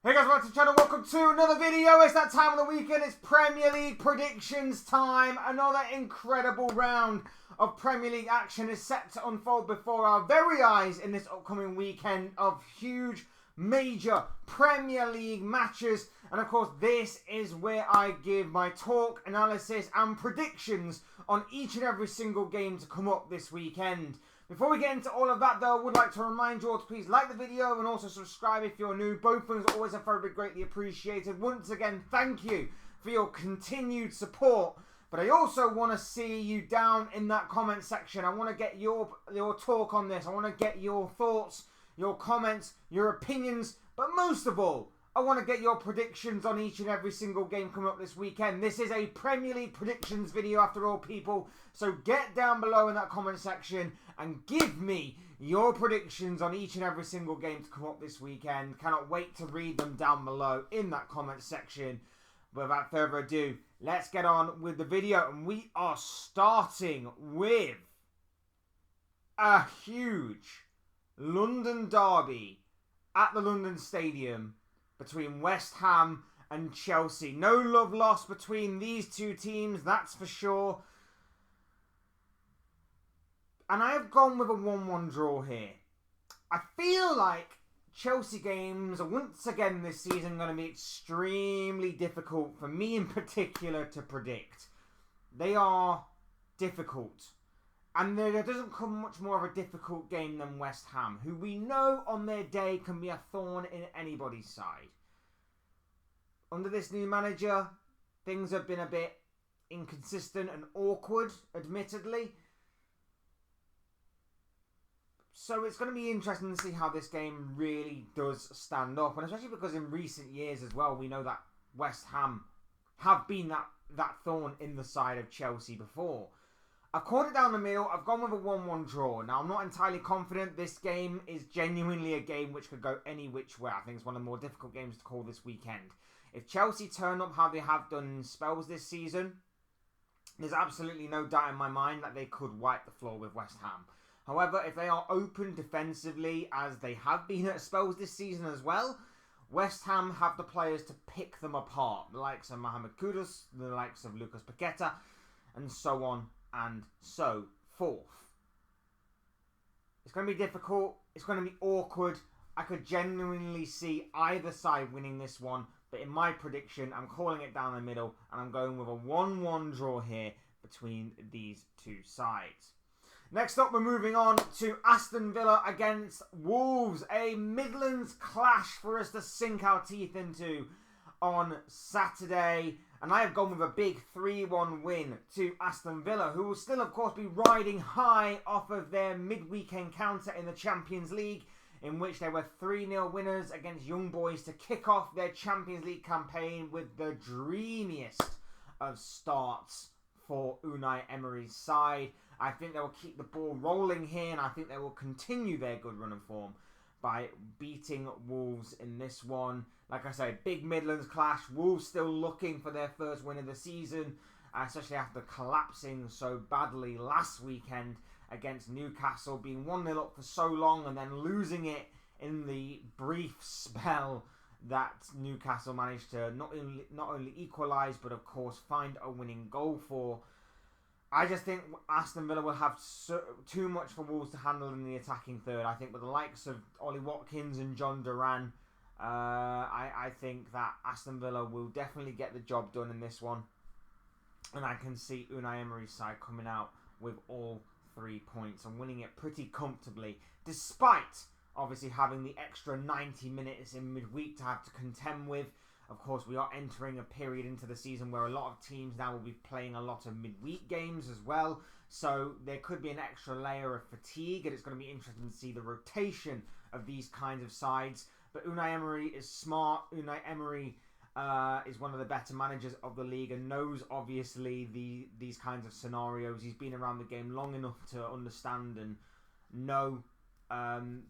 Hey guys, welcome to the channel, welcome to another video. It's that time of the weekend, it's Premier League predictions time. Another incredible round of Premier League action is set to unfold before our very eyes in this upcoming weekend of huge, major Premier League matches. And of course, this is where I give my talk, analysis and predictions on each and every single game to come up this weekend. Before we get into all of that though, I would like to remind you all to please like the video and also subscribe if you're new. Both things are always very greatly appreciated. Once again, thank you for your continued support. But I also want to see you down in that comment section. I want to get your talk on this. I want to get your thoughts, your comments, your opinions. But most of all, I want to get your predictions on each and every single game coming up this weekend. This is a Premier League predictions video after all, people. So get down below in that comment section and give me your predictions on each and every single game to come up this weekend. Cannot wait to read them down below in that comment section. But without further ado, let's get on with the video. And we are starting with a huge London derby at the London Stadium between West Ham and Chelsea. No love lost between these two teams, that's for sure. And I have gone with a 1-1 draw here. I feel like Chelsea games are once again this season going to be extremely difficult for me in particular to predict. They are difficult. And there doesn't come much more of a difficult game than West Ham, who we know on their day can be a thorn in anybody's side. Under this new manager, things have been a bit inconsistent and awkward, admittedly. So it's going to be interesting to see how this game really does stand up. And especially because in recent years as well, we know that West Ham have been that thorn in the side of Chelsea before. I've called it down the middle. I've gone with a 1-1 draw. Now, I'm not entirely confident this game is genuinely a game which could go any which way. I think it's one of the more difficult games to call this weekend. If Chelsea turn up how they have done in spells this season, there's absolutely no doubt in my mind that they could wipe the floor with West Ham. However, if they are open defensively, as they have been at spells this season as well, West Ham have the players to pick them apart. The likes of Mohamed Kudus, the likes of Lucas Paqueta, and so on and so forth. It's going to be difficult. It's going to be awkward. I could genuinely see either side winning this one. But in my prediction, I'm calling it down the middle. And I'm going with a 1-1 draw here between these two sides. Next up, we're moving on to Aston Villa against Wolves. A Midlands clash for us to sink our teeth into on Saturday. And I have gone with a big 3-1 win to Aston Villa, who will still, of course, be riding high off of their midweek encounter in the Champions League, in which they were 3-0 winners against Young Boys to kick off their Champions League campaign with the dreamiest of starts for Unai Emery's side. I think they will keep the ball rolling here, and I think they will continue their good run of form by beating Wolves in this one. Like I say, big Midlands clash. Wolves still looking for their first win of the season, especially after collapsing so badly last weekend against Newcastle, being 1-0 up for so long and then losing it in the brief spell that Newcastle managed to not only equalise, but of course find a winning goal for. I just think Aston Villa will have too much for Wolves to handle in the attacking third. I think with the likes of Ollie Watkins and John Duran, I think that Aston Villa will definitely get the job done in this one. And I can see Unai Emery's side coming out with all 3 points and winning it pretty comfortably, despite obviously having the extra 90 minutes in midweek to have to contend with. Of course, we are entering a period into the season where a lot of teams now will be playing a lot of midweek games as well. So there could be an extra layer of fatigue, and it's going to be interesting to see the rotation of these kinds of sides. But Unai Emery is smart. Unai Emery is one of the better managers of the league and knows, obviously, these kinds of scenarios. He's been around the game long enough to understand and know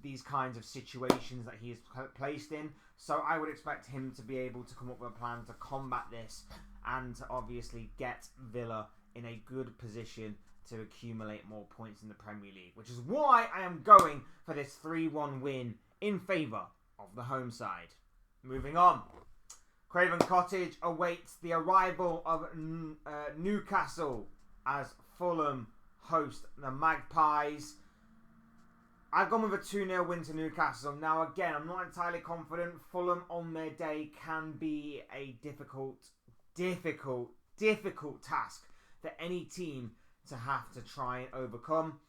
these kinds of situations that he is placed in. So I would expect him to be able to come up with a plan to combat this and to obviously get Villa in a good position to accumulate more points in the Premier League, which is why I am going for this 3-1 win in favour of the home side. Moving on. Craven Cottage awaits the arrival of Newcastle as Fulham host the Magpies. I've gone with a 2-0 win to Newcastle. Now, again, I'm not entirely confident. Fulham on their day can be a difficult task for any team to have to try and overcome.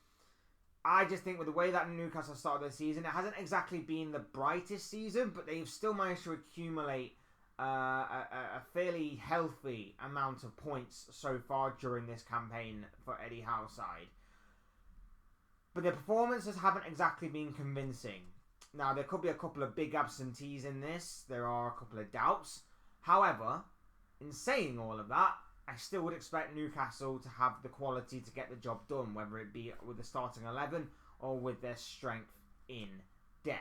I just think with the way that Newcastle started their season, it hasn't exactly been the brightest season, but they've still managed to accumulate a fairly healthy amount of points so far during this campaign for Eddie Howe's side. But their performances haven't exactly been convincing. Now, there could be a couple of big absentees in this. There are a couple of doubts. However, in saying all of that, I still would expect Newcastle to have the quality to get the job done, whether it be with the starting 11 or with their strength in depth.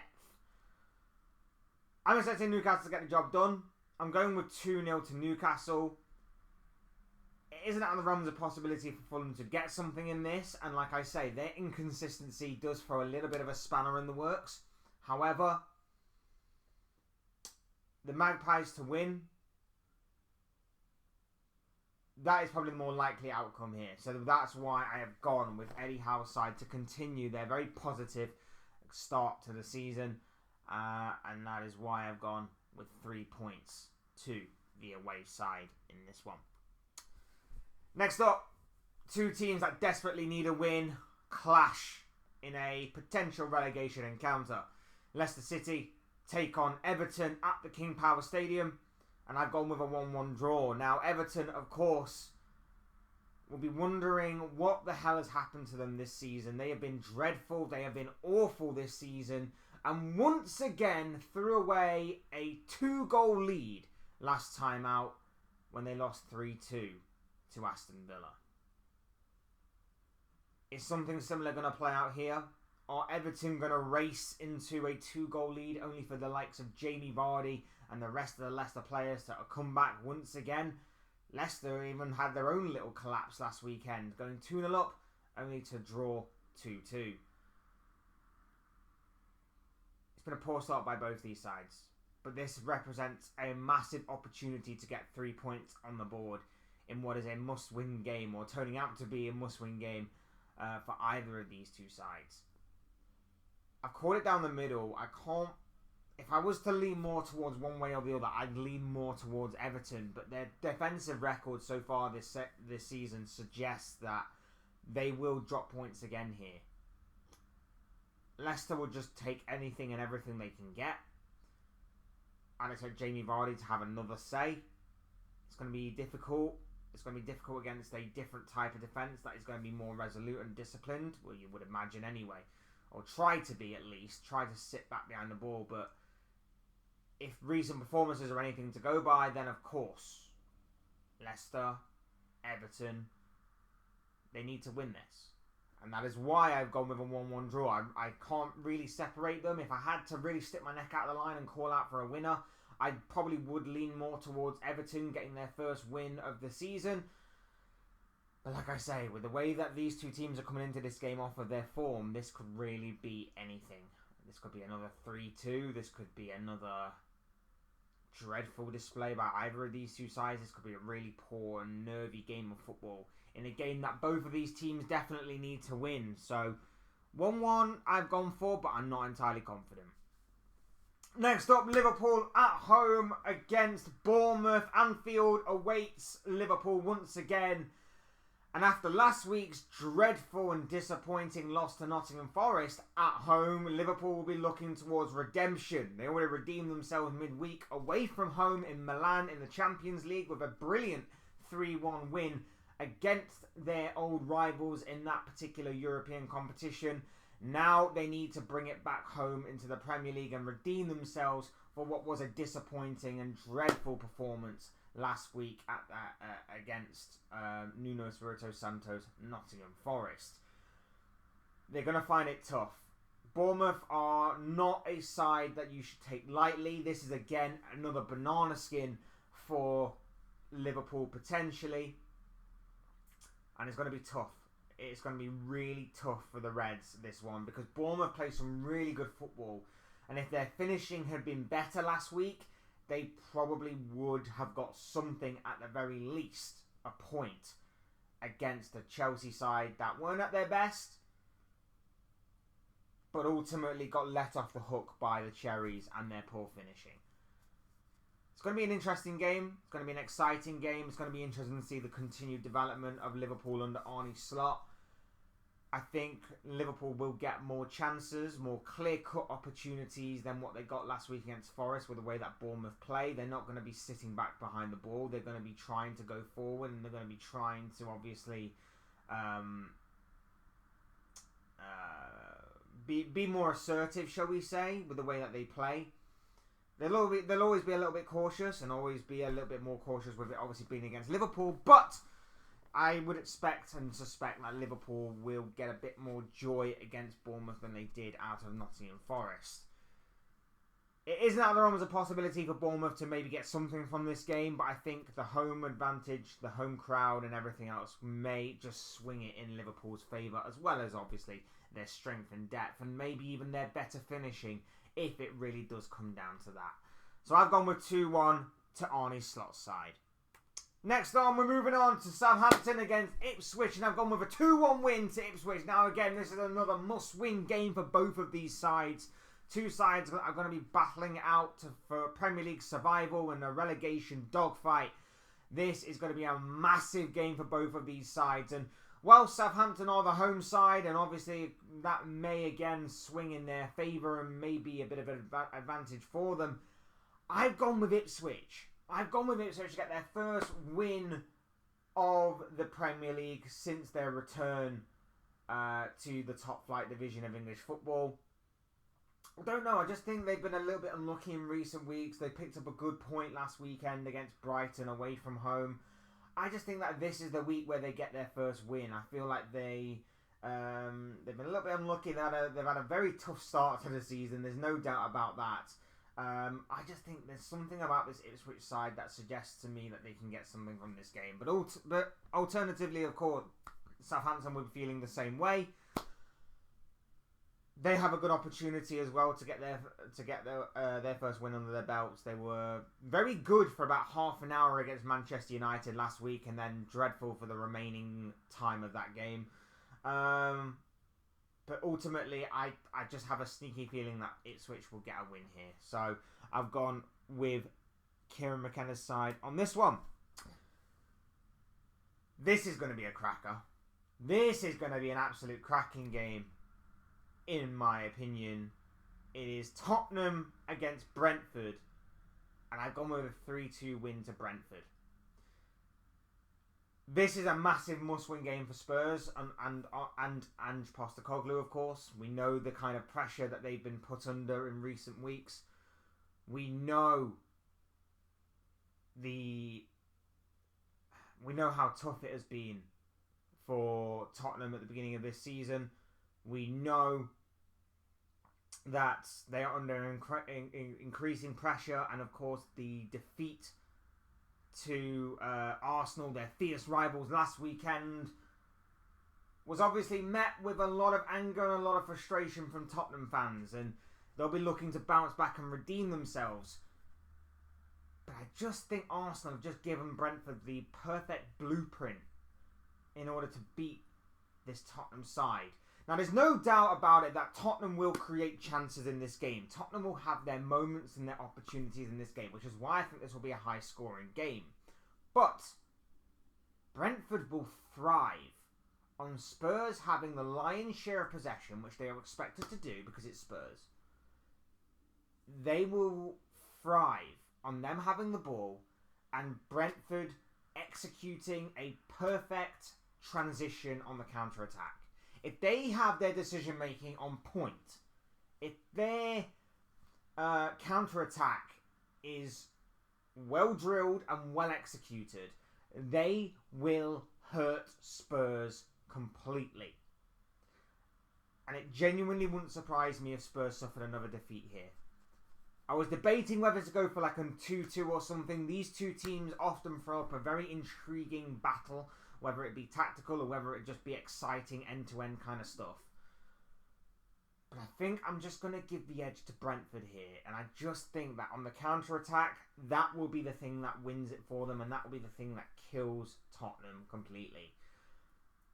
I'm expecting Newcastle to get the job done. I'm going with 2-0 to Newcastle. It isn't out of the realms of possibility for Fulham to get something in this, and like I say, their inconsistency does throw a little bit of a spanner in the works. However, the Magpies to win, that is probably the more likely outcome here. So that's why I have gone with Eddie Howe's side to continue their very positive start to the season. And that is why I've gone with 3 points to the away side in this one. Next up, two teams that desperately need a win clash in a potential relegation encounter. Leicester City take on Everton at the King Power Stadium. And I've gone with a 1-1 draw. Now, Everton, of course, will be wondering what the hell has happened to them this season. They have been dreadful. They have been awful this season. And once again, threw away a 2-goal lead last time out when they lost 3-2 to Aston Villa. Is something similar going to play out here? Are Everton going to race into a 2-goal lead only for the likes of Jamie Vardy and the rest of the Leicester players to come back once again? Leicester even had their own little collapse last weekend, going 2-0 up, only to draw 2-2. It's been a poor start by both these sides, but this represents a massive opportunity to get 3 points on the board in what is a must-win game, or turning out to be a must-win game for either of these two sides. I've called it down the middle. If I was to lean more towards one way or the other, I'd lean more towards Everton. But their defensive record so far this season suggests that they will drop points again here. Leicester will just take anything and everything they can get. I'd expect Jamie Vardy to have another say. It's going to be difficult. It's going to be difficult against a different type of defence that is going to be more resolute and disciplined. Well, you would imagine anyway. Or try to be, at least. Try to sit back behind the ball. But if recent performances are anything to go by, then of course, Leicester, Everton, they need to win this. And that is why I've gone with a 1-1 draw. I can't really separate them. If I had to really stick my neck out of the line and call out for a winner, I probably would lean more towards Everton getting their first win of the season. But like I say, with the way that these two teams are coming into this game off of their form, this could really be anything. This could be another 3-2. This could be another dreadful display by either of these two sides. This could be a really poor and nervy game of football in a game that both of these teams definitely need to win. So 1-1 I've gone for, but I'm not entirely confident. Next up, Liverpool at home against Bournemouth. Anfield awaits Liverpool once again. And after last week's dreadful and disappointing loss to Nottingham Forest at home, Liverpool will be looking towards redemption. They already redeemed themselves midweek away from home in Milan in the Champions League with a brilliant 3-1 win against their old rivals in that particular European competition. Now they need to bring it back home into the Premier League and redeem themselves for what was a disappointing and dreadful performance last week against Nuno Espirito Santo's Nottingham Forest. They're going to find it tough. Bournemouth are not a side that you should take lightly. This is again another banana skin for Liverpool potentially. And it's going to be tough. It's going to be really tough for the Reds, this one, because Bournemouth play some really good football. And if their finishing had been better last week, they probably would have got something at the very least, a point, against a Chelsea side that weren't at their best, but ultimately got let off the hook by the Cherries and their poor finishing. It's going to be an interesting game. It's going to be an exciting game. It's going to be interesting to see the continued development of Liverpool under Arne Slot. I think Liverpool will get more chances, more clear-cut opportunities than what they got last week against Forest with the way that Bournemouth play. They're not going to be sitting back behind the ball. They're going to be trying to go forward, and they're going to be trying to obviously be more assertive, shall we say, with the way that they play. They'll always be a little bit cautious and always be a little bit more cautious with it obviously being against Liverpool, but I would expect and suspect that Liverpool will get a bit more joy against Bournemouth than they did out of Nottingham Forest. It isn't out of the realm as a possibility for Bournemouth to maybe get something from this game, but I think the home advantage, the home crowd and everything else may just swing it in Liverpool's favour, as well as obviously their strength and depth and maybe even their better finishing if it really does come down to that. So I've gone with 2-1 to Arne Slot's side. Next on, we're moving on to Southampton against Ipswich, and I've gone with a 2-1 win to Ipswich. Now again, this is another must-win game for both of these sides. Two sides are going to be battling out for Premier League survival and a relegation dogfight. This is going to be a massive game for both of these sides, and while Southampton are the home side, and obviously that may again swing in their favour and may be a bit of an advantage for them, I've gone with Ipswich. I've gone with Ipswich to get their first win of the Premier League since their return to the top flight division of English football. I don't know, I just think they've been a little bit unlucky in recent weeks. They picked up a good point last weekend against Brighton away from home. I just think that this is the week where they get their first win. I feel like they've been a little bit unlucky. They've had a very tough start to the season. There's no doubt about that. I just think there's something about this Ipswich side that suggests to me that they can get something from this game. But alternatively, of course, Southampton will be feeling the same way. They have a good opportunity as well to get their first win under their belts. They were very good for about half an hour against Manchester United last week, and then dreadful for the remaining time of that game. But ultimately, I just have a sneaky feeling that Ipswich will get a win here. So I've gone with Kieran McKenna's side on this one. This is going to be a cracker. This is going to be an absolute cracking game. In my opinion, it is Tottenham against Brentford, and I've gone with a 3-2 win to Brentford. This is a massive must-win game for Spurs and Ange Postecoglou, of course. We know the kind of pressure that they've been put under in recent weeks. We know how tough it has been for Tottenham at the beginning of this season. We know that they are under increasing pressure, and of course the defeat to Arsenal, their fierce rivals last weekend, was obviously met with a lot of anger and a lot of frustration from Tottenham fans, and they'll be looking to bounce back and redeem themselves. But I just think Arsenal have just given Brentford the perfect blueprint in order to beat this Tottenham side. Now, there's no doubt about it that Tottenham will create chances in this game. Tottenham will have their moments and their opportunities in this game, which is why I think this will be a high-scoring game. But Brentford will thrive on Spurs having the lion's share of possession, which they are expected to do because it's Spurs. They will thrive on them having the ball and Brentford executing a perfect transition on the counter-attack. If they have their decision-making on point, if their counter-attack is well-drilled and well-executed, they will hurt Spurs completely. And it genuinely wouldn't surprise me if Spurs suffered another defeat here. I was debating whether to go for like a 2-2 or something. These two teams often throw up a very intriguing battle, whether it be tactical or whether it just be exciting end-to-end kind of stuff. But I think I'm just going to give the edge to Brentford here. And I just think that on the counter-attack, that will be the thing that wins it for them. And that will be the thing that kills Tottenham completely.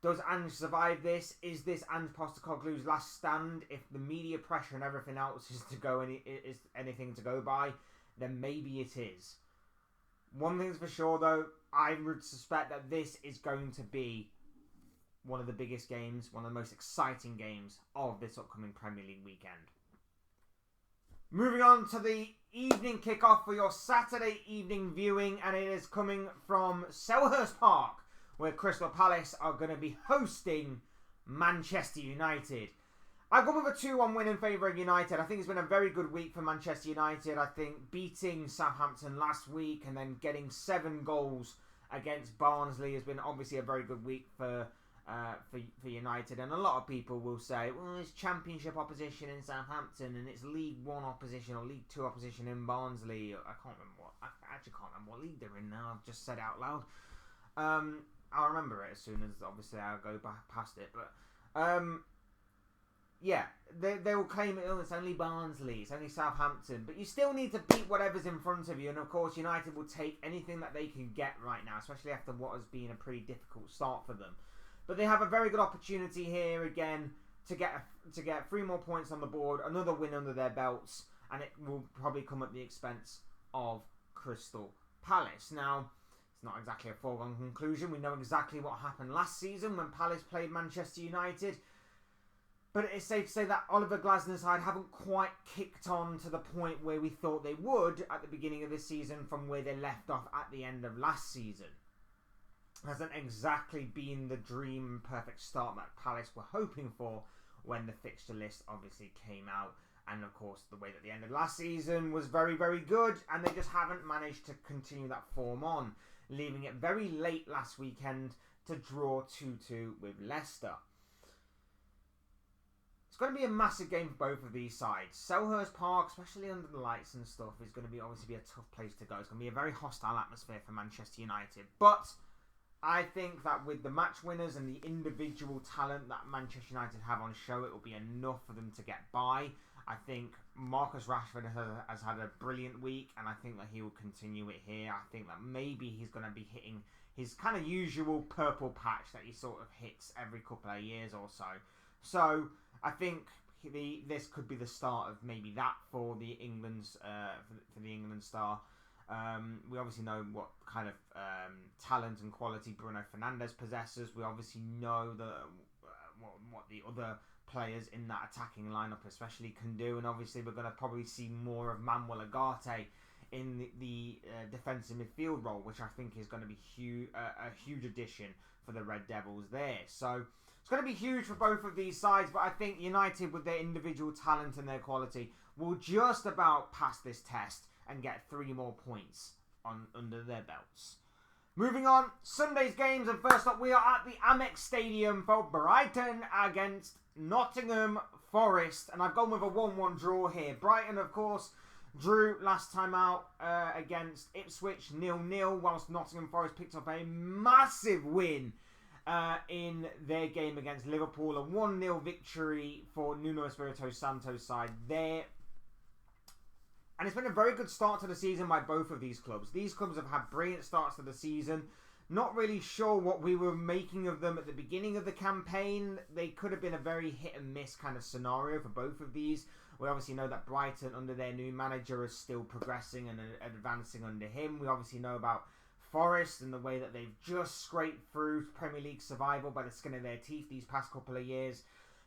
Does Ange survive this? Is this Ange Postecoglou's last stand? If the media pressure and everything else is anything to go by, then maybe it is. One thing's for sure, though, I would suspect that this is going to be one of the biggest games, one of the most exciting games of this upcoming Premier League weekend. Moving on to the evening kickoff for your Saturday evening viewing, and it is coming from Selhurst Park, where Crystal Palace are going to be hosting Manchester United. I've gone with a 2-1 win in favour of United. I think it's been a very good week for Manchester United. I think beating Southampton last week and then getting 7 goals against Barnsley has been obviously a very good week for United. And a lot of people will say, well, it's Championship opposition in Southampton and it's League 1 opposition or League 2 opposition in Barnsley. I actually can't remember what league they're in now. I've just said it out loud. I'll remember it as soon as, obviously, I'll go back past it. But, yeah, they will claim it, it's only Barnsley, it's only Southampton. But you still need to beat whatever's in front of you. And, of course, United will take anything that they can get right now, especially after what has been a pretty difficult start for them. But they have a very good opportunity here, again, to get 3 more points on the board, another win under their belts, and it will probably come at the expense of Crystal Palace. Now, not exactly a foregone conclusion. We know exactly what happened last season when Palace played Manchester United. But it's safe to say that Oliver Glasner's side haven't quite kicked on to the point where we thought they would at the beginning of this season from where they left off at the end of last season. Hasn't exactly been the dream perfect start that Palace were hoping for when the fixture list obviously came out. And of course, the way that the end of last season was very, very good. And they just haven't managed to continue that form on, leaving it very late last weekend to draw 2-2 with Leicester. It's going to be a massive game for both of these sides. Selhurst Park, especially under the lights and stuff, is going to be obviously be a tough place to go. It's going to be a very hostile atmosphere for Manchester United. But I think that with the match winners and the individual talent that Manchester United have on show, it will be enough for them to get by. I think Marcus Rashford has had a brilliant week, and I think that he will continue it here. I think that maybe he's going to be hitting his kind of usual purple patch that he sort of hits every couple of years or so. So I think this could be the start of maybe that for the England star. We obviously know what kind of talent and quality Bruno Fernandes possesses. We obviously know what the other players in that attacking lineup especially can do, and obviously we're going to probably see more of Manuel Ugarte in the defensive midfield role, which I think is going to be a huge addition for the Red Devils there. So it's going to be huge for both of these sides, but I think United, with their individual talent and their quality, will just about pass this test and get 3 more points under their belts. Moving on, Sunday's games, and first up we are at the Amex Stadium for Brighton against Nottingham Forest, and I've gone with a 1-1 draw here. Brighton, of course, drew last time out against Ipswich 0-0, whilst Nottingham Forest picked up a massive win in their game against Liverpool. A 1-0 victory for Nuno Espirito Santo's side there. And it's been a very good start to the season by both of these clubs. These clubs have had brilliant starts to the season. Not really sure what we were making of them at the beginning of the campaign. They could have been a very hit and miss kind of scenario for both of these. We obviously know that Brighton, under their new manager, is still progressing and advancing under him. We obviously know about Forest and the way that they've just scraped through Premier League survival by the skin of their teeth these past couple of years.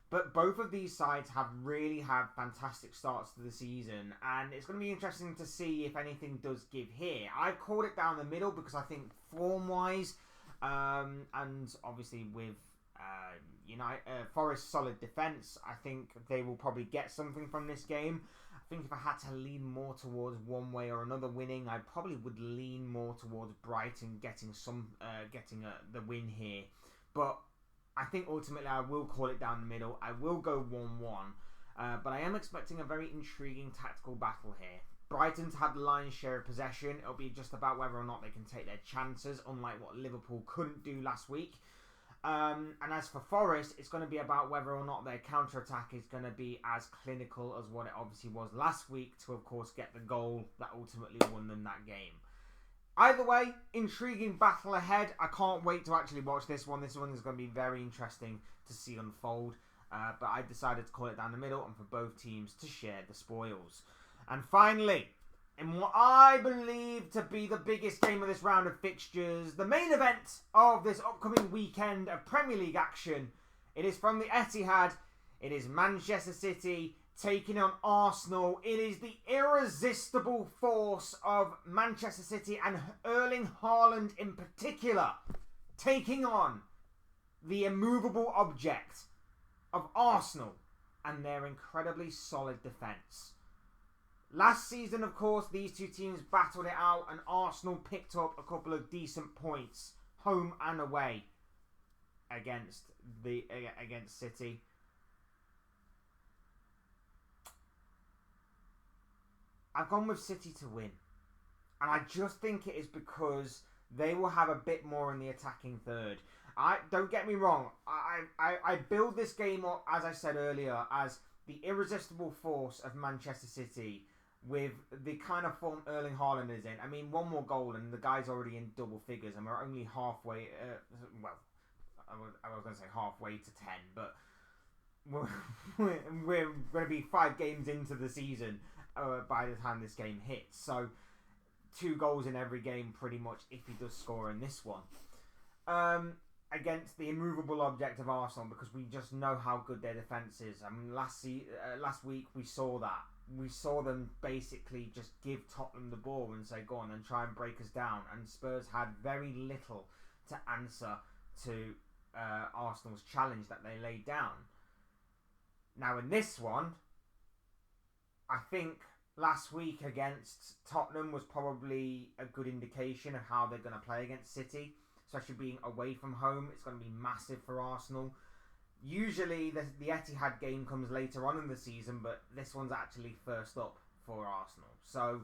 But both of these sides have really had fantastic starts to the season, and it's going to be interesting to see if anything does give here. I've called it down the middle because I think form-wise, and obviously with Forest's solid defence, I think they will probably get something from this game. I think if I had to lean more towards one way or another winning, I probably would lean more towards Brighton getting the win here. But I think ultimately I will call it down the middle. I will go 1-1. But I am expecting a very intriguing tactical battle here. Brighton's had the lion's share of possession. It'll be just about whether or not they can take their chances, unlike what Liverpool couldn't do last week. And as for Forest, it's going to be about whether or not their counter-attack is going to be as clinical as what it obviously was last week to, of course, get the goal that ultimately won them that game. Either way, intriguing battle ahead. I can't wait to actually watch this one. This one is going to be very interesting to see unfold. But I decided to call it down the middle and for both teams to share the spoils. And finally, in what I believe to be the biggest game of this round of fixtures, the main event of this upcoming weekend of Premier League action, it is from the Etihad. It is Manchester City taking on Arsenal. It is the irresistible force of Manchester City and Erling Haaland in particular taking on the immovable object of Arsenal and their incredibly solid defence. Last season, of course, these two teams battled it out and Arsenal picked up a couple of decent points, home and away, against City. I've gone with City to win. And I just think it is because they will have a bit more in the attacking third. Don't get me wrong. I build this game up, as I said earlier, as the irresistible force of Manchester City with the kind of form Erling Haaland is in. I mean, one more goal and the guy's already in double figures and we're only halfway... I was going to say halfway to 10, but we're going to be 5 games into the season by the time this game hits. So 2 goals in every game pretty much if he does score in this one. Against the immovable object of Arsenal, because we just know how good their defence is. I mean, last week we saw that. We saw them basically just give Tottenham the ball and say, go on and try and break us down. And Spurs had very little to answer to Arsenal's challenge that they laid down. Now in this one, I think last week against Tottenham was probably a good indication of how they're going to play against City, especially being away from home. It's going to be massive for Arsenal. Usually the Etihad game comes later on in the season, but this one's actually first up for Arsenal. So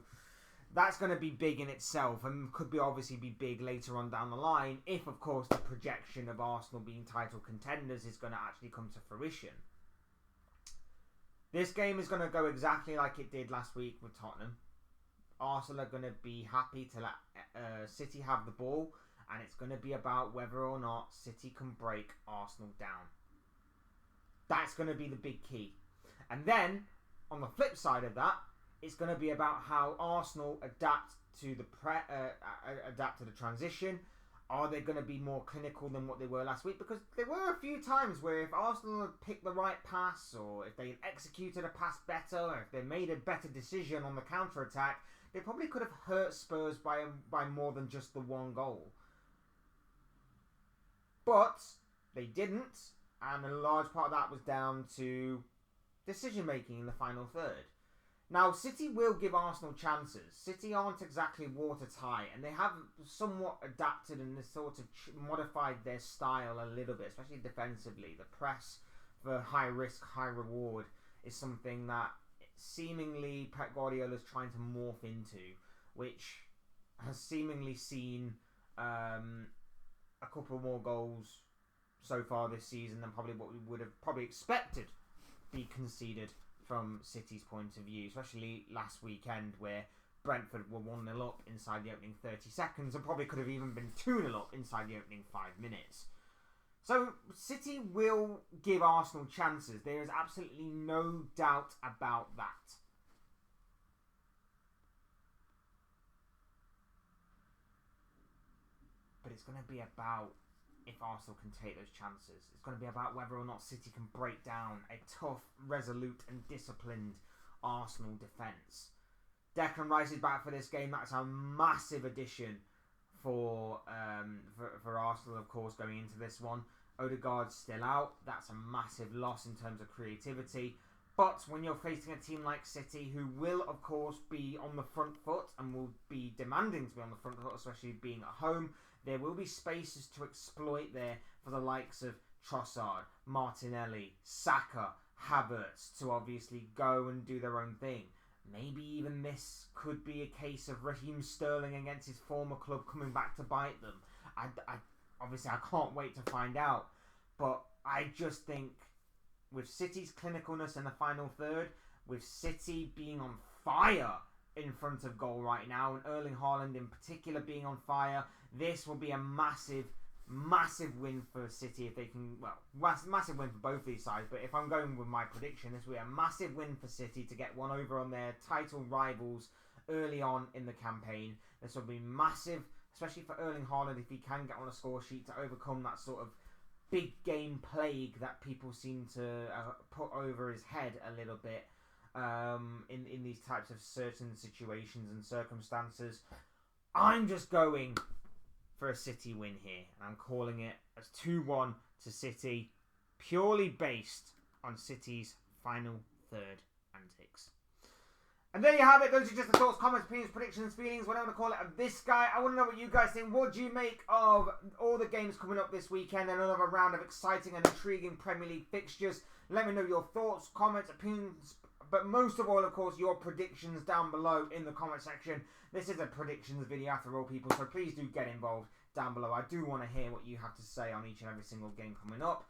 that's going to be big in itself and could obviously be big later on down the line if, of course, the projection of Arsenal being title contenders is going to actually come to fruition. This game is going to go exactly like it did last week with Tottenham. Arsenal are going to be happy to let City have the ball, and it's going to be about whether or not City can break Arsenal down. That's going to be the big key. And then, on the flip side of that, it's going to be about how Arsenal adapt to the transition. Are they going to be more clinical than what they were last week? Because there were a few times where if Arsenal had picked the right pass, or if they had executed a pass better, or if they made a better decision on the counter-attack, they probably could have hurt Spurs by more than just the one goal. But they didn't, and a large part of that was down to decision-making in the final third. Now, City will give Arsenal chances. City aren't exactly watertight, and they have somewhat adapted and sort of modified their style a little bit, especially defensively. The press for high risk, high reward is something that seemingly Pep Guardiola is trying to morph into, which has seemingly seen a couple more goals so far this season than probably what we would have probably expected be conceded from City's point of view, especially last weekend where Brentford were 1-0 up inside the opening 30 seconds and probably could have even been 2-0 up inside the opening 5 minutes. So City will give Arsenal chances. There is absolutely no doubt about that. But it's going to be about if Arsenal can take those chances. It's going to be about whether or not City can break down a tough, resolute and disciplined Arsenal defence. Declan Rice is back for this game. That's a massive addition for Arsenal, of course, going into this one. Odegaard's still out. That's a massive loss in terms of creativity. But when you're facing a team like City, who will, of course, be on the front foot and will be demanding to be on the front foot, especially being at home, there will be spaces to exploit there for the likes of Trossard, Martinelli, Saka, Havertz to obviously go and do their own thing. Maybe even this could be a case of Raheem Sterling against his former club coming back to bite them. I obviously I can't wait to find out. But I just think with City's clinicalness in the final third, with City being on fire in front of goal right now, and Erling Haaland in particular being on fire, this will be a massive win for City if they can, well, massive win for both these sides, but if I'm going with my prediction, this will be a massive win for City to get one over on their title rivals early on in the campaign. This will be massive, especially for Erling Haaland if he can get on a score sheet to overcome that sort of big game plague that people seem to put over his head a little bit in these types of certain situations and circumstances. I'm just going for a City win here, and I'm calling it as 2-1 to City, purely based on City's final third antics. And there you have it. Those are just the thoughts, comments, opinions, predictions, feelings, whatever you want to call it, of this guy. I want to know what you guys think. What do you make of all the games coming up this weekend and another round of exciting and intriguing Premier League fixtures? Let me know your thoughts, comments, opinions, but most of all, of course, your predictions down below in the comment section. This is a predictions video after all, people, so please do get involved down below. I do want to hear what you have to say on each and every single game coming up.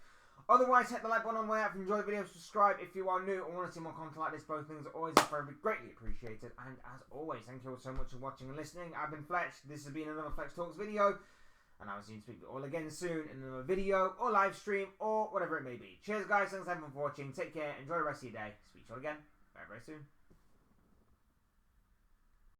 Otherwise, hit the like button on the way out if you enjoy the video. Subscribe if you are new or want to see more content like this. Both things are always very greatly appreciated. And as always, thank you all so much for watching and listening. I've been Fletch. This has been another Fletch Talks video. And I will see you speak to you all again soon in another video or live stream or whatever it may be. Cheers, guys. Thanks everyone for watching. Take care. Enjoy the rest of your day. Speak to you all again very soon.